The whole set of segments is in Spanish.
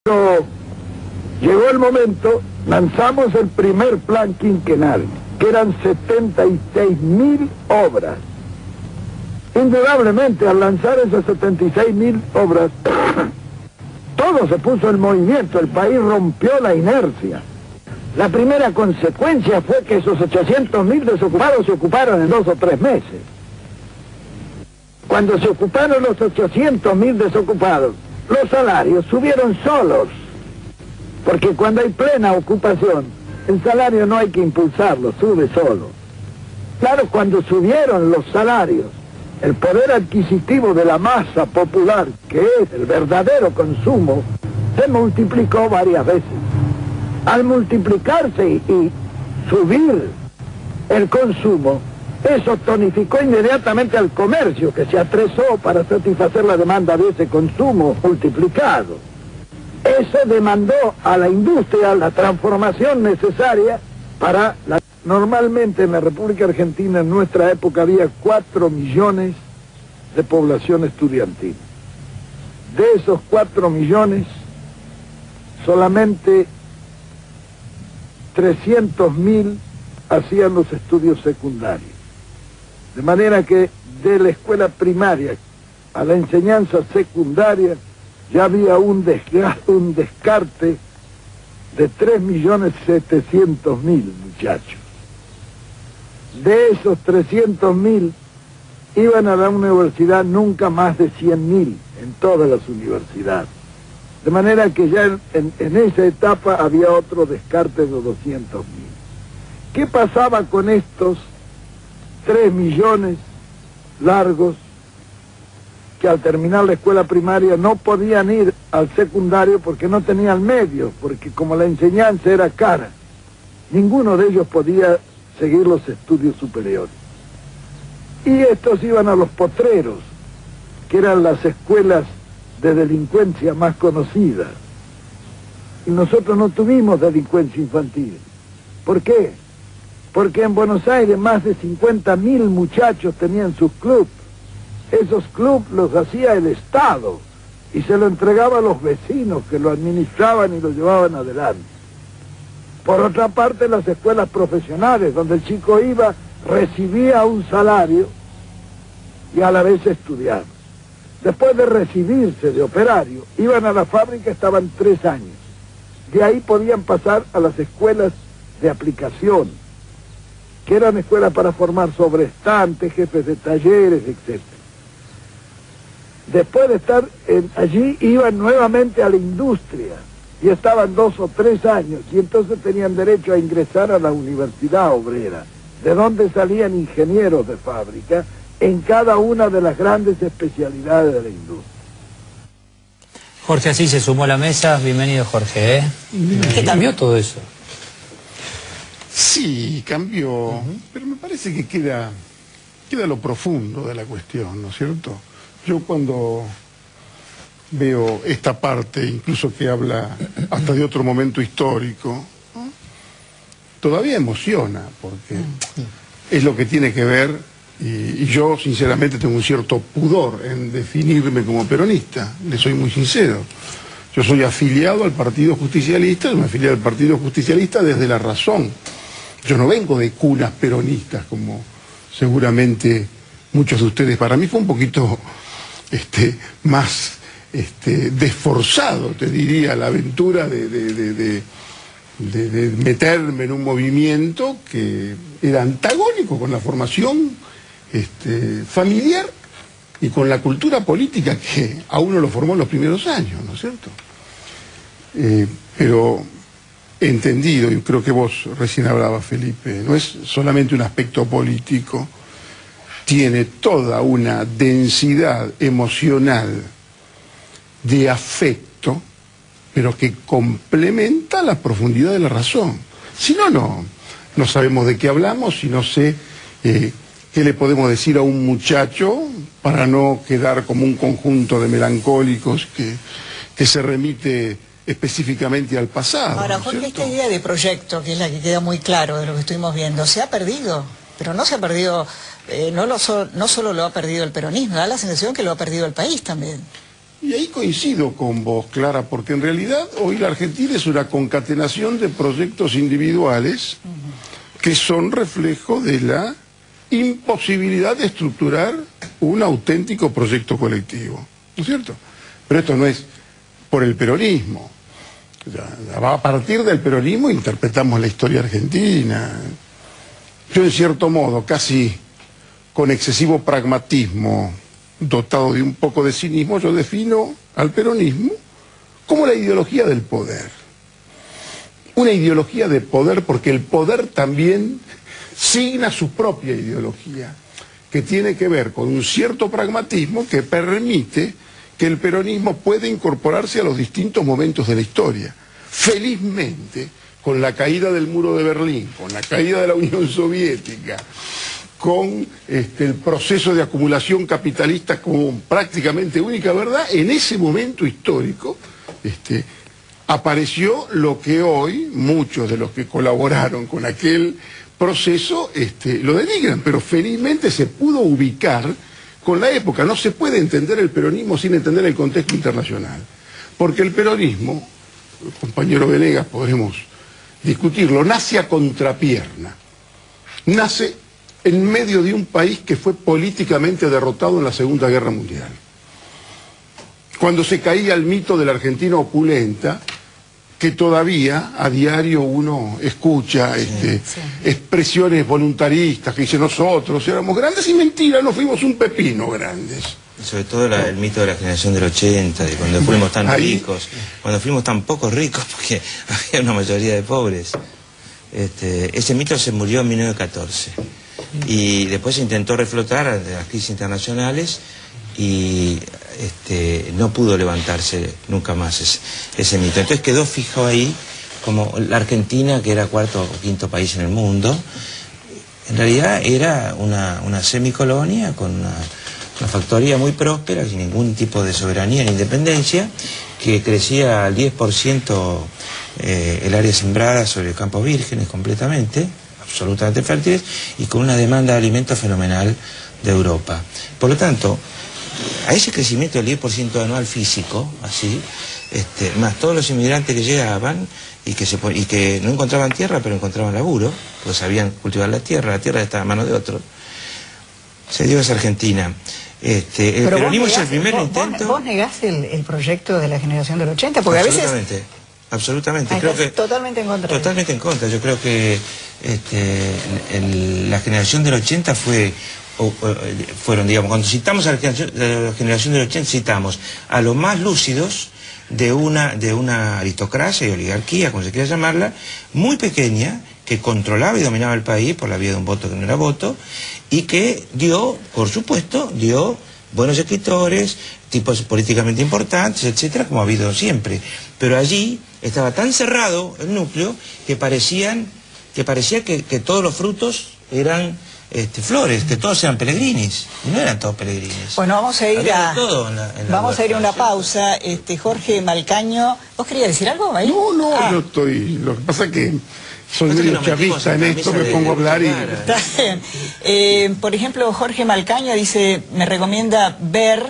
Pero llegó el momento, lanzamos el primer plan quinquenal, que eran 76.000 obras. Indudablemente, al lanzar esas 76.000 obras, todo se puso en movimiento, el país rompió la inercia. La primera consecuencia fue que esos 800.000 desocupados se ocuparon en 2 o 3 meses. Cuando se ocuparon los 800.000 desocupados, los salarios subieron solos, porque cuando hay plena ocupación, el salario no hay que impulsarlo, sube solo. Claro, cuando subieron los salarios, el poder adquisitivo de la masa popular, que es el verdadero consumo, se multiplicó varias veces. Al multiplicarse y subir el consumo, eso tonificó inmediatamente al comercio, que se atresó para satisfacer la demanda de ese consumo multiplicado. Eso demandó a la industria la transformación necesaria para la... Normalmente en la República Argentina en nuestra época había 4 millones de población estudiantil. De esos 4 millones, solamente 300.000 hacían los estudios secundarios. De manera que de la escuela primaria a la enseñanza secundaria ya había un descarte de 3.700.000 muchachos. De esos 300.000 iban a la universidad nunca más de 100.000 en todas las universidades. De manera que ya en esa etapa había otro descarte de 200.000. ¿Qué pasaba con estos 3 millones largos que al terminar la escuela primaria no podían ir al secundario porque no tenían medios, porque como la enseñanza era cara, ninguno de ellos podía seguir los estudios superiores? Y estos iban a los potreros, que eran las escuelas de delincuencia más conocidas. Y nosotros no tuvimos delincuencia infantil. ¿Por qué? Porque en Buenos Aires más de 50.000 muchachos tenían sus clubes. Esos clubes los hacía el Estado y se lo entregaba a los vecinos que lo administraban y lo llevaban adelante. Por otra parte, las escuelas profesionales, donde el chico iba, recibía un salario y a la vez estudiaba. Después de recibirse de operario, iban a la fábrica, estaban 3 años. De ahí podían pasar a las escuelas de aplicación, que eran escuelas para formar sobrestantes, jefes de talleres, etc. Después de estar allí, iban nuevamente a la industria, y estaban 2 o 3 años, y entonces tenían derecho a ingresar a la universidad obrera, de donde salían ingenieros de fábrica en cada una de las grandes especialidades de la industria. Jorge Asís se sumó a la mesa. Bienvenido, Jorge, ¿eh? ¿Qué cambió todo eso? Sí, cambió, pero me parece que queda lo profundo de la cuestión, ¿no es cierto? Yo cuando veo esta parte, incluso que habla hasta de otro momento histórico, ¿no?, todavía emociona, porque es lo que tiene que ver, y yo sinceramente tengo un cierto pudor en definirme como peronista, le soy muy sincero. Yo soy afiliado al Partido Justicialista, me afilié al Partido Justicialista desde la razón. Yo no vengo de cunas peronistas, como seguramente muchos de ustedes. Para mí fue un poquito más desforzado, te diría, la aventura de meterme en un movimiento que era antagónico con la formación familiar y con la cultura política que a uno lo formó en los primeros años, ¿no es cierto? Pero he entendido, y creo que vos recién hablabas, Felipe, no es solamente un aspecto político, tiene toda una densidad emocional de afecto, pero que complementa la profundidad de la razón. Si no, no sabemos de qué hablamos y no sé qué le podemos decir a un muchacho para no quedar como un conjunto de melancólicos que se remite específicamente al pasado. Ahora, ¿no es Jorge, cierto? esta idea de proyecto, que es la que queda muy claro de lo que estuvimos viendo, se ha perdido, pero no se ha perdido, no solo lo ha perdido el peronismo, da la sensación que lo ha perdido el país también. Y ahí coincido con vos, Clara, porque en realidad hoy la Argentina es una concatenación de proyectos individuales que son reflejo de la imposibilidad de estructurar un auténtico proyecto colectivo, ¿no es cierto? Pero esto no es por el peronismo. A partir del peronismo interpretamos la historia argentina. Yo, en cierto modo, casi con excesivo pragmatismo, dotado de un poco de cinismo, yo defino al peronismo como la ideología del poder. Una ideología de poder porque el poder también signa su propia ideología, que tiene que ver con un cierto pragmatismo que permite que el peronismo pueda incorporarse a los distintos momentos de la historia. Felizmente, con la caída del muro de Berlín, con la caída de la Unión Soviética, con el proceso de acumulación capitalista como prácticamente única verdad, en ese momento histórico apareció lo que hoy muchos de los que colaboraron con aquel proceso lo denigran, pero felizmente se pudo ubicar con la época. No se puede entender el peronismo sin entender el contexto internacional, porque el peronismo, compañero Venegas, podremos discutirlo, nace a contrapierna, nace en medio de un país que fue políticamente derrotado en la Segunda Guerra Mundial. Cuando se caía el mito de la Argentina opulenta, que todavía a diario uno escucha expresiones voluntaristas que dicen nosotros éramos grandes, y mentira, no fuimos un pepino grandes. Sobre todo el mito de la generación del 80, de cuando fuimos tan ricos, cuando fuimos tan poco ricos, porque había una mayoría de pobres. Ese mito se murió en 1914. Y después se intentó reflotar de las crisis internacionales y no pudo levantarse nunca más ese mito. Entonces quedó fijo ahí como la Argentina, que era cuarto o quinto país en el mundo. En realidad era una semicolonia con una factoría muy próspera, sin ningún tipo de soberanía ni independencia, que crecía al 10% el área sembrada sobre campos vírgenes completamente, absolutamente fértiles, y con una demanda de alimentos fenomenal de Europa. Por lo tanto, a ese crecimiento del 10% anual físico, así, más todos los inmigrantes que llegaban y que no encontraban tierra, pero encontraban laburo, pues sabían cultivar la tierra estaba a mano de otro, se dio esa Argentina. El peronismo es el primer intento... ¿Vos negás el proyecto de la generación del 80? Porque a veces... Absolutamente. Creo que totalmente en contra. Totalmente en contra. Yo creo que la generación del 80 fueron, digamos, cuando citamos a la generación del 80, citamos a los más lúcidos de una aristocracia y oligarquía, como se quiera llamarla, muy pequeña, que controlaba y dominaba el país por la vía de un voto que no era voto, y que por supuesto, dio buenos escritores, tipos políticamente importantes, etcétera, como ha habido siempre. Pero allí estaba tan cerrado el núcleo que parecía que todos los frutos eran flores, que todos eran peregrinis, y no eran todos peregrinis. Bueno, vamos a ir a una pausa. Jorge Malcaño, ¿vos querías decir algo ahí? No, yo estoy... Lo que pasa es que soy medio chavista en esto, me pongo a hablar y... Está bien. Por ejemplo, Jorge Malcaño dice, me recomienda ver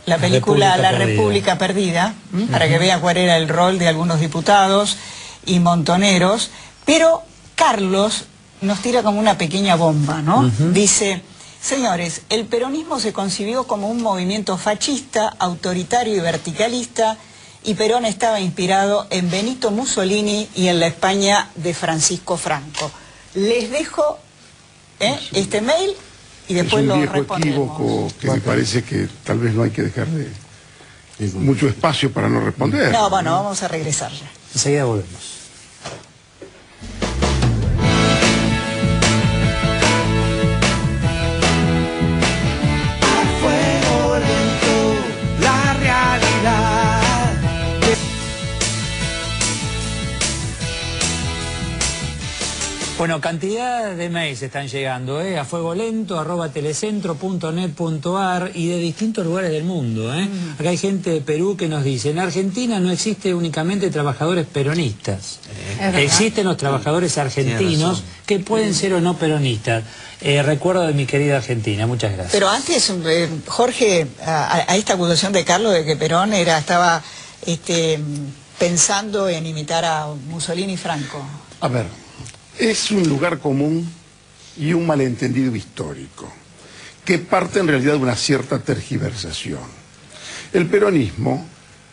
la película La República Perdida, para que vea cuál era el rol de algunos diputados y montoneros, pero Carlos nos tira como una pequeña bomba, ¿no? Dice, señores, el peronismo se concibió como un movimiento fascista, autoritario y verticalista, y Perón estaba inspirado en Benito Mussolini y en la España de Francisco Franco. Les dejo este mail y después lo respondemos. Es un viejo equívoco que me parece que tal vez no hay que dejarle mucho espacio para no responder. No, bueno, vamos a regresar ya. Enseguida volvemos. Bueno, cantidad de mails están llegando, a fuegolento@telecentro.net.ar y de distintos lugares del mundo, Acá hay gente de Perú que nos dice, en Argentina no existe únicamente trabajadores peronistas, existen los trabajadores argentinos que pueden ser o no peronistas. Recuerdo de mi querida Argentina. Muchas gracias. Pero antes, Jorge, a esta acusación de Carlos de que Perón estaba pensando en imitar a Mussolini y Franco. A ver, es un lugar común y un malentendido histórico, que parte en realidad de una cierta tergiversación. El peronismo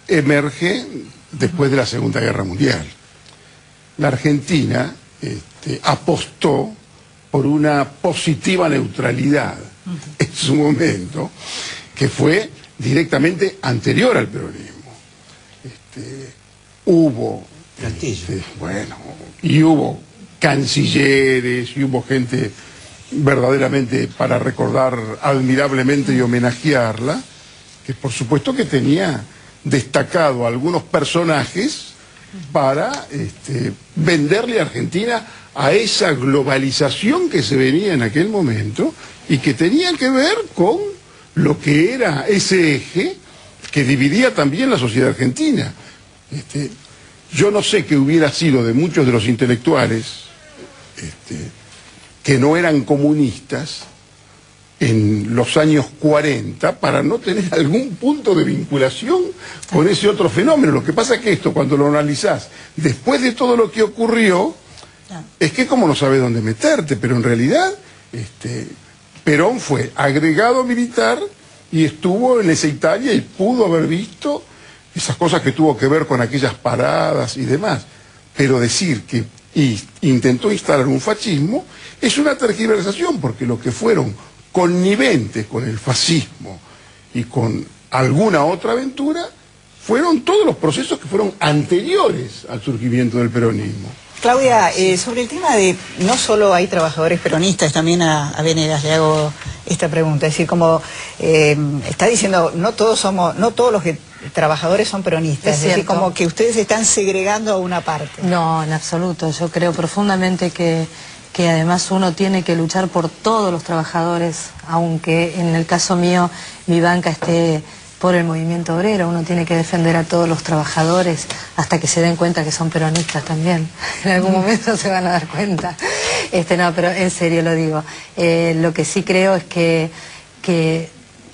emerge después de la Segunda Guerra Mundial. La Argentina apostó por una positiva neutralidad en su momento, que fue directamente anterior al peronismo. Hubo, y hubo cancilleres, y hubo gente verdaderamente para recordar admirablemente y homenajearla, que por supuesto que tenía destacado a algunos personajes para venderle a Argentina a esa globalización que se venía en aquel momento y que tenía que ver con lo que era ese eje que dividía también la sociedad argentina. Yo no sé qué hubiera sido de muchos de los intelectuales que no eran comunistas en los años 40 para no tener algún punto de vinculación con ese otro fenómeno. Lo que pasa es que esto, cuando lo analizás después de todo lo que ocurrió, es que como no sabes dónde meterte, pero en realidad Perón fue agregado militar y estuvo en esa Italia y pudo haber visto esas cosas que tuvo que ver con aquellas paradas y demás. Pero decir que intentó instalar un fascismo es una tergiversación, porque lo que fueron conniventes con el fascismo y con alguna otra aventura fueron todos los procesos que fueron anteriores al surgimiento del peronismo. Claudia, sobre el tema de no solo hay trabajadores peronistas, también a Venegas le hago esta pregunta, es decir, como está diciendo, no todos los trabajadores son peronistas, es decir, como que ustedes están segregando a una parte. No, en absoluto, yo creo profundamente que además uno tiene que luchar por todos los trabajadores, aunque en el caso mío mi banca esté por el movimiento obrero. Uno tiene que defender a todos los trabajadores hasta que se den cuenta que son peronistas también. En algún momento se van a dar cuenta. No, pero en serio lo digo. Lo que sí creo es que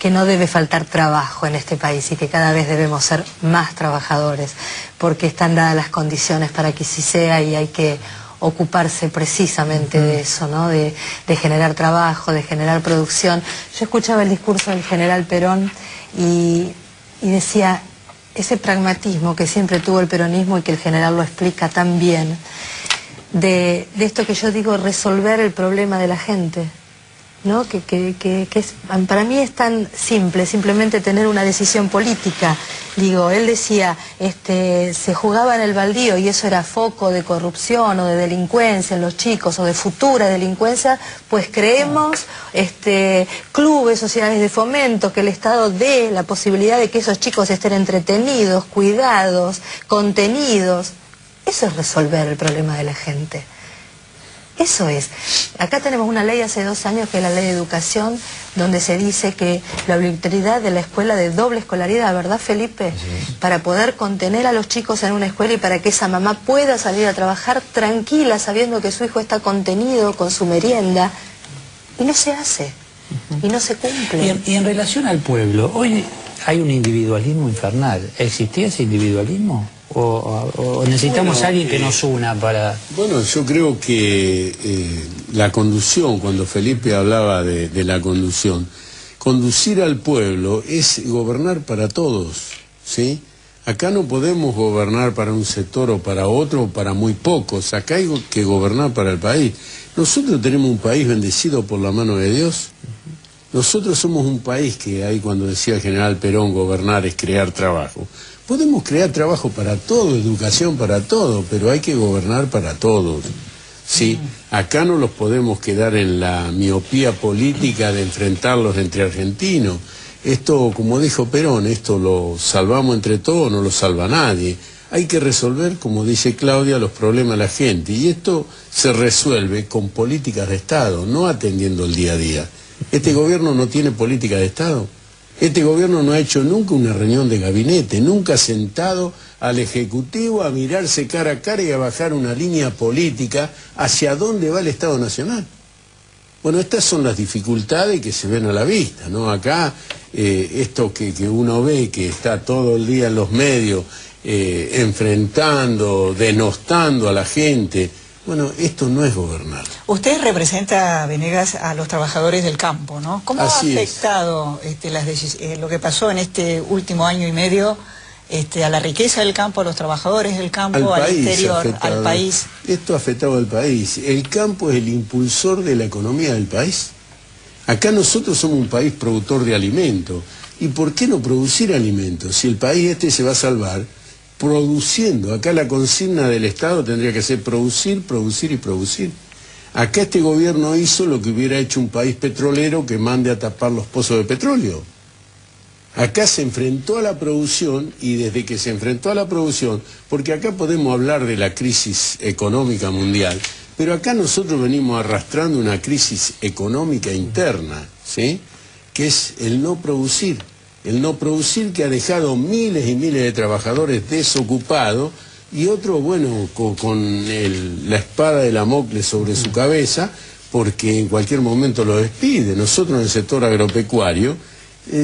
no debe faltar trabajo en este país y que cada vez debemos ser más trabajadores, porque están dadas las condiciones para que sí sea, y hay que ocuparse precisamente de eso, ¿no? De generar trabajo, de generar producción. Yo escuchaba el discurso del general Perón y decía, ese pragmatismo que siempre tuvo el peronismo y que el general lo explica tan bien, de esto que yo digo, resolver el problema de la gente, ¿no? Que para mí es tan simple, simplemente tener una decisión política. Digo, él decía, se jugaba en el baldío y eso era foco de corrupción o de delincuencia en los chicos, o de futura delincuencia, pues creemos clubes, sociedades de fomento, que el Estado dé la posibilidad de que esos chicos estén entretenidos, cuidados, contenidos. Eso es resolver el problema de la gente. Eso es. Acá tenemos una ley hace 2 años, que es la ley de educación, donde se dice que la obligatoriedad de la escuela de doble escolaridad, ¿verdad, Felipe? Sí. Para poder contener a los chicos en una escuela y para que esa mamá pueda salir a trabajar tranquila, sabiendo que su hijo está contenido con su merienda. Y no se hace. Y no se cumple. Y en relación al pueblo, hoy hay un individualismo infernal. ¿Existía ese individualismo? ¿O necesitamos a alguien que nos una para...? Bueno, yo creo que la conducción, cuando Felipe hablaba de la conducción, conducir al pueblo es gobernar para todos, ¿sí? Acá no podemos gobernar para un sector o para otro o para muy pocos. Acá hay que gobernar para el país. Nosotros tenemos un país bendecido por la mano de Dios. Nosotros somos un país que, ahí cuando decía el general Perón, gobernar es crear trabajo. Podemos crear trabajo para todo, educación para todo, pero hay que gobernar para todos. Sí, acá no los podemos quedar en la miopía política de enfrentarlos entre argentinos. Esto, como dijo Perón, esto lo salvamos entre todos, no lo salva nadie. Hay que resolver, como dice Claudia, los problemas de la gente. Y esto se resuelve con políticas de Estado, no atendiendo el día a día. Este gobierno no tiene política de Estado. Este gobierno no ha hecho nunca una reunión de gabinete, nunca ha sentado al Ejecutivo a mirarse cara a cara y a bajar una línea política hacia dónde va el Estado Nacional. Bueno, estas son las dificultades que se ven a la vista, ¿no? Acá, esto que uno ve, que está todo el día en los medios, enfrentando, denostando a la gente, bueno, esto no es gobernar. Usted representa, Venegas, a los trabajadores del campo, ¿no? ¿Cómo Así ha afectado lo que pasó en este último año y medio a la riqueza del campo, a los trabajadores del campo, al interior, al país? Esto ha afectado al país. El campo es el impulsor de la economía del país. Acá nosotros somos un país productor de alimentos. ¿Y por qué no producir alimentos? Si el país se va a salvar produciendo. Acá la consigna del Estado tendría que ser producir, producir y producir. Acá este gobierno hizo lo que hubiera hecho un país petrolero que mande a tapar los pozos de petróleo. Acá se enfrentó a la producción, y desde que se enfrentó a la producción, porque acá podemos hablar de la crisis económica mundial, pero acá nosotros venimos arrastrando una crisis económica interna, ¿sí? Que es el no producir. El no producir, que ha dejado miles y miles de trabajadores desocupados, y otros, bueno, con la espada de Damocles sobre su cabeza, porque en cualquier momento lo despide. Nosotros en el sector agropecuario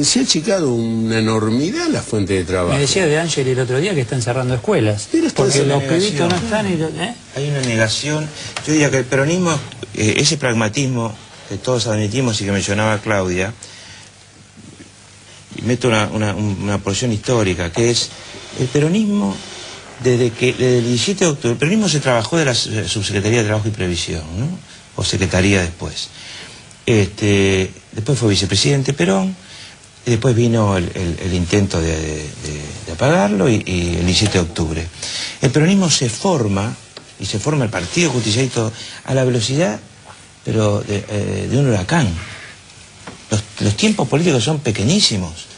se ha achicado una enormidad la fuente de trabajo. Me decía De Angeli el otro día que están cerrando escuelas, porque los pibitos no están y... Hay una negación. Yo diría que el peronismo, ese pragmatismo que todos admitimos y que mencionaba Claudia, y meto una porción histórica, que es el peronismo, desde el 17 de octubre, el peronismo se trabajó de la Subsecretaría de Trabajo y Previsión, ¿no? O Secretaría después. Después fue vicepresidente Perón, y después vino el intento de apagarlo, y el 17 de octubre. El peronismo se forma, y se forma el Partido Justicialista a la velocidad, pero de un huracán. Los tiempos políticos son pequeñísimos.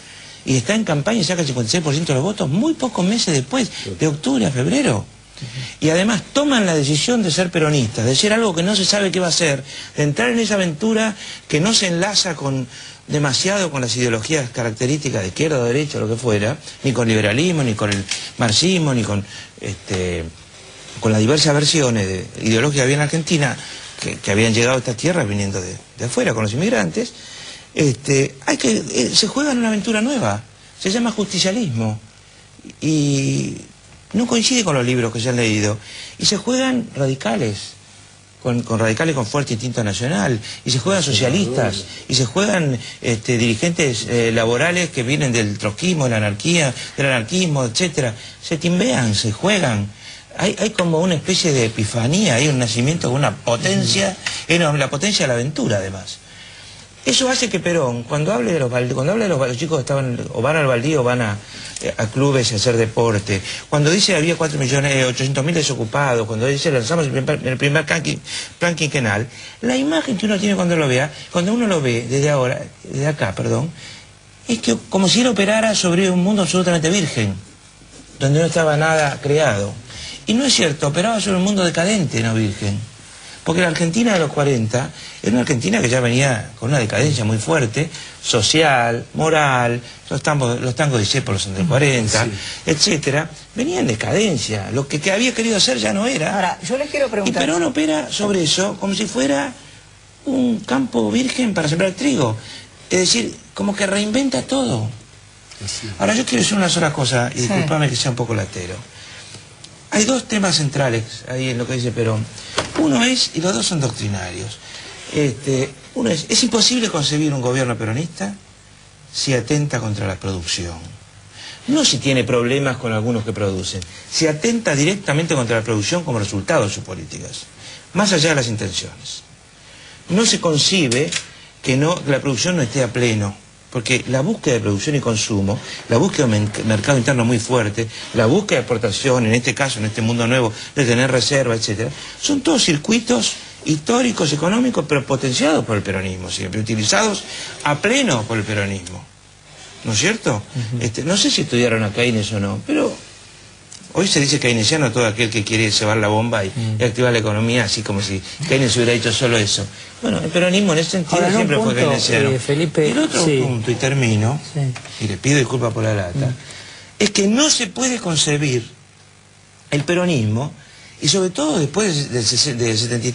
Y está en campaña y saca el 56% de los votos muy pocos meses después, de octubre a febrero. Y además toman la decisión de ser peronistas, de ser algo que no se sabe qué va a ser, de entrar en esa aventura que no se enlaza demasiado con las ideologías características de izquierda o derecha, lo que fuera, ni con liberalismo, ni con el marxismo, ni con las diversas versiones de ideología que había en Argentina, que habían llegado a estas tierras viniendo de afuera con los inmigrantes. Se juega en una aventura nueva, se llama justicialismo, y no coincide con los libros que se han leído, y se juegan radicales, con radicales con fuerte instinto nacional, y se juegan socialistas, y se juegan dirigentes laborales que vienen del trotskismo, de la anarquía, del anarquismo, etcétera. Se timbean, se juegan. Hay como una especie de epifanía, hay un nacimiento de una potencia enorme, la potencia de la aventura además. Eso hace que Perón, cuando hable de los chicos que estaban, o van al baldío, o van a clubes a hacer deporte, cuando dice había 4.800.000 desocupados, cuando dice lanzamos el primer plan quinquenal, la imagen que uno tiene cuando uno lo ve desde acá, es que como si él operara sobre un mundo absolutamente virgen, donde no estaba nada creado. Y no es cierto, operaba sobre un mundo decadente, no virgen. Porque la Argentina de los 40 era una Argentina que ya venía con una decadencia muy fuerte, social, moral, los tangos de Discépolo son del 40, sí, etcétera, venía en decadencia. Lo que había querido hacer ya no era. Ahora, yo les quiero preguntar... Y Perón opera sobre eso como si fuera un campo virgen para sembrar trigo. Es decir, como que reinventa todo. Ahora, yo quiero decir una sola cosa, y disculpame que sea un poco latero. Hay dos temas centrales ahí en lo que dice Perón. Uno es, y los dos son doctrinarios, uno es imposible concebir un gobierno peronista si atenta contra la producción. No si tiene problemas con algunos que producen, si atenta directamente contra la producción como resultado de sus políticas, más allá de las intenciones. No se concibe que la producción no esté a pleno, porque la búsqueda de producción y consumo, la búsqueda de mercado interno muy fuerte, la búsqueda de exportación, en este caso, en este mundo nuevo, de tener reserva, etcétera, son todos circuitos históricos, económicos, pero potenciados por el peronismo, siempre utilizados a pleno por el peronismo. ¿No es cierto? No sé si estudiaron a Keynes o no, pero hoy se dice keynesiano todo aquel que quiere cebar la bomba y activar la economía, así como si Keynes hubiera hecho solo eso. Bueno, el peronismo en ese sentido siempre fue keynesiano. Felipe, el otro punto, y termino, y le pido disculpas por la lata, es que no se puede concebir el peronismo, y sobre todo después del 73,